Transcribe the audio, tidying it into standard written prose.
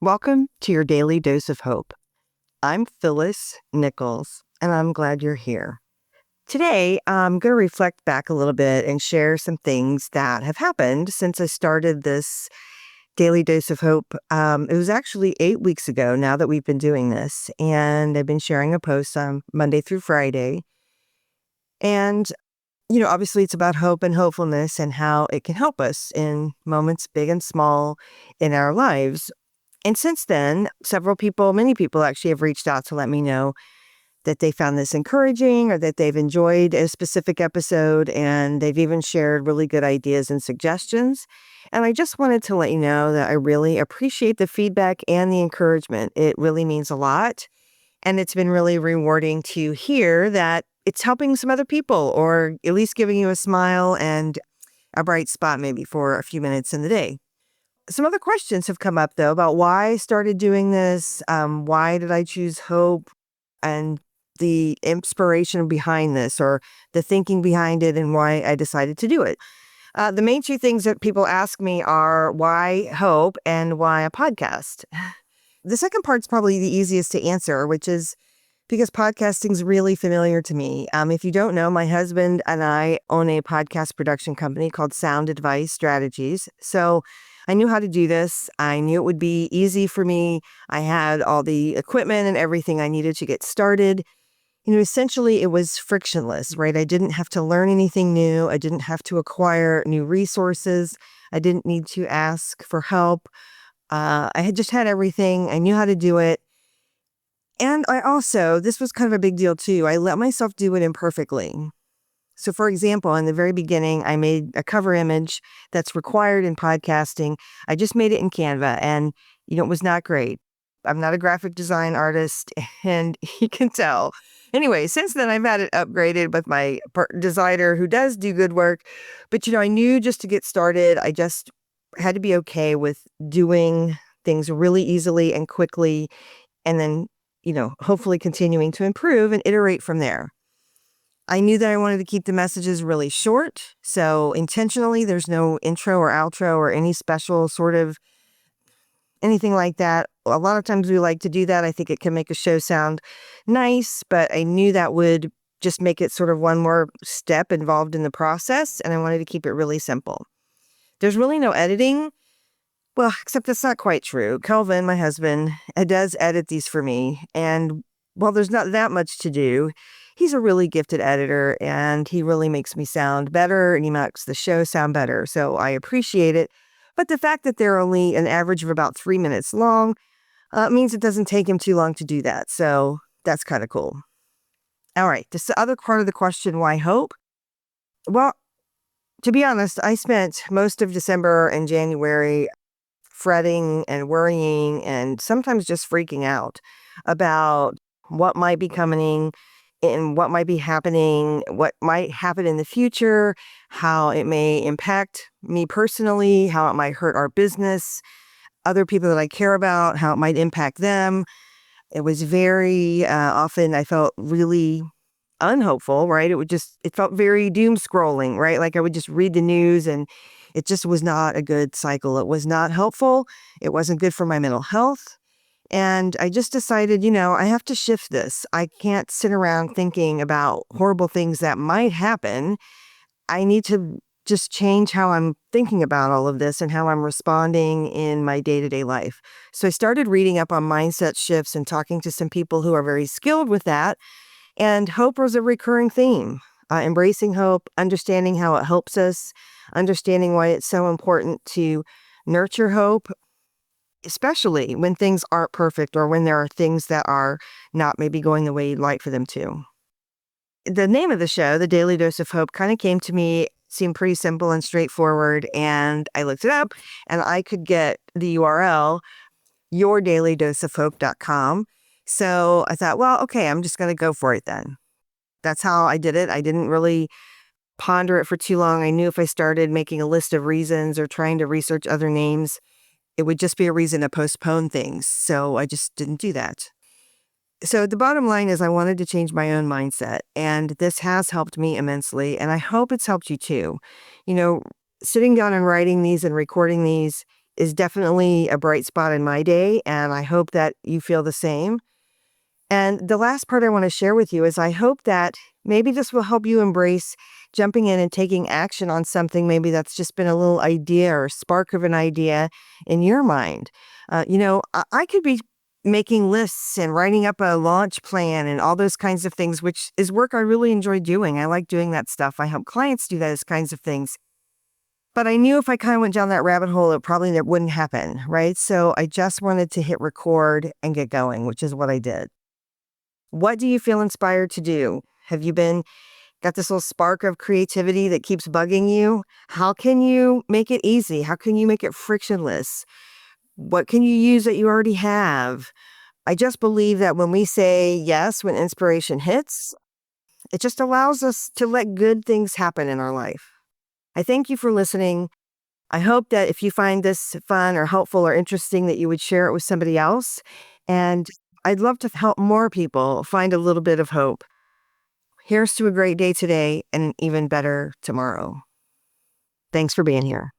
Welcome to your daily dose of hope. I'm Phyllis Nichols, and I'm glad you're here. Today, I'm going to reflect back a little bit and share some things that have happened since I started this daily dose of hope. It was actually 8 weeks ago now that we've been doing this, and I've been sharing a post on Monday through Friday. And, obviously it's about hope and hopefulness and how it can help us in moments big and small in our lives. And since then, many people actually have reached out to let me know that they found this encouraging or that they've enjoyed a specific episode, and they've even shared really good ideas and suggestions. And I just wanted to let you know that I really appreciate the feedback and the encouragement. It really means a lot. And it's been really rewarding to hear that it's helping some other people, or at least giving you a smile and a bright spot maybe for a few minutes in the day. Some other questions have come up, though, about why I started doing this. Why did I choose hope, and the inspiration behind this, or the thinking behind it, and why I decided to do it. The main two things that people ask me are why hope and why a podcast. The second part's probably the easiest to answer, which is because podcasting is really familiar to me. If you don't know, my husband and I own a podcast production company called Sound Advice Strategies. So I knew how to do this. I knew it would be easy for me. I had all the equipment and everything I needed to get started. Essentially it was frictionless, right? I didn't have to learn anything new. I didn't have to acquire new resources. I didn't need to ask for help. I had just had everything. I knew how to do it. And this was kind of a big deal too, I let myself do it imperfectly. So for example, in the very beginning, I made a cover image that's required in podcasting. I just made it in Canva, and, it was not great. I'm not a graphic design artist, and you can tell. Anyway, since then, I've had it upgraded with my designer who does do good work. But, I knew just to get started, I just had to be okay with doing things really easily and quickly, and then, hopefully continuing to improve and iterate from there. I knew that I wanted to keep the messages really short. So intentionally, there's no intro or outro or any special sort of anything like that. A lot of times we like to do that. I think it can make a show sound nice, but I knew that would just make it sort of one more step involved in the process. And I wanted to keep it really simple. There's really no editing. Well, except that's not quite true. Kelvin, my husband, does edit these for me. And while there's not that much to do, he's a really gifted editor, and he really makes me sound better, and he makes the show sound better. So I appreciate it. But the fact that they're only an average of about 3 minutes long means it doesn't take him too long to do that. So that's kind of cool. All right. This other part of the question, why hope? Well, to be honest, I spent most of December and January fretting and worrying and sometimes just freaking out about what might be coming and what might be happening, what might happen in the future, how it may impact me personally, how it might hurt our business, other people that I care about, how it might impact them. It was very often I felt really unhopeful, right? It felt very doom scrolling, right? Like I would just read the news, and it just was not a good cycle. It was not helpful. It wasn't good for my mental health. And I just decided, I have to shift this. I can't sit around thinking about horrible things that might happen. I need to just change how I'm thinking about all of this and how I'm responding in my day-to-day life. So I started reading up on mindset shifts and talking to some people who are very skilled with that. And hope was a recurring theme. Embracing hope, understanding how it helps us, understanding why it's so important to nurture hope, especially when things aren't perfect or when there are things that are not maybe going the way you'd like for them to. The name of the show, The Daily Dose of Hope, kind of came to me, seemed pretty simple and straightforward, and I looked it up, and I could get the URL, yourdailydoseofhope.com. So I thought, well, okay, I'm just going to go for it then. That's how I did it. I didn't really ponder it for too long. I knew if I started making a list of reasons or trying to research other names, it would just be a reason to postpone things. So I just didn't do that. So the bottom line is I wanted to change my own mindset, and this has helped me immensely, and I hope it's helped you too. Sitting down and writing these and recording these is definitely a bright spot in my day, and I hope that you feel the same. And the last part I want to share with you is I hope that maybe this will help you embrace jumping in and taking action on something maybe that's just been a little idea or spark of an idea in your mind. I could be making lists and writing up a launch plan and all those kinds of things, which is work I really enjoy doing. I like doing that stuff. I help clients do those kinds of things. But I knew if I kind of went down that rabbit hole, it probably that wouldn't happen, right? So I just wanted to hit record and get going, which is what I did. What do you feel inspired to do? Have you got this little spark of creativity that keeps bugging you? How can you make it easy? How can you make it frictionless? What can you use that you already have? I just believe that when we say yes, when inspiration hits, it just allows us to let good things happen in our life. I thank you for listening. I hope that if you find this fun or helpful or interesting, that you would share it with somebody else. And I'd love to help more people find a little bit of hope. Here's to a great day today and an even better tomorrow. Thanks for being here.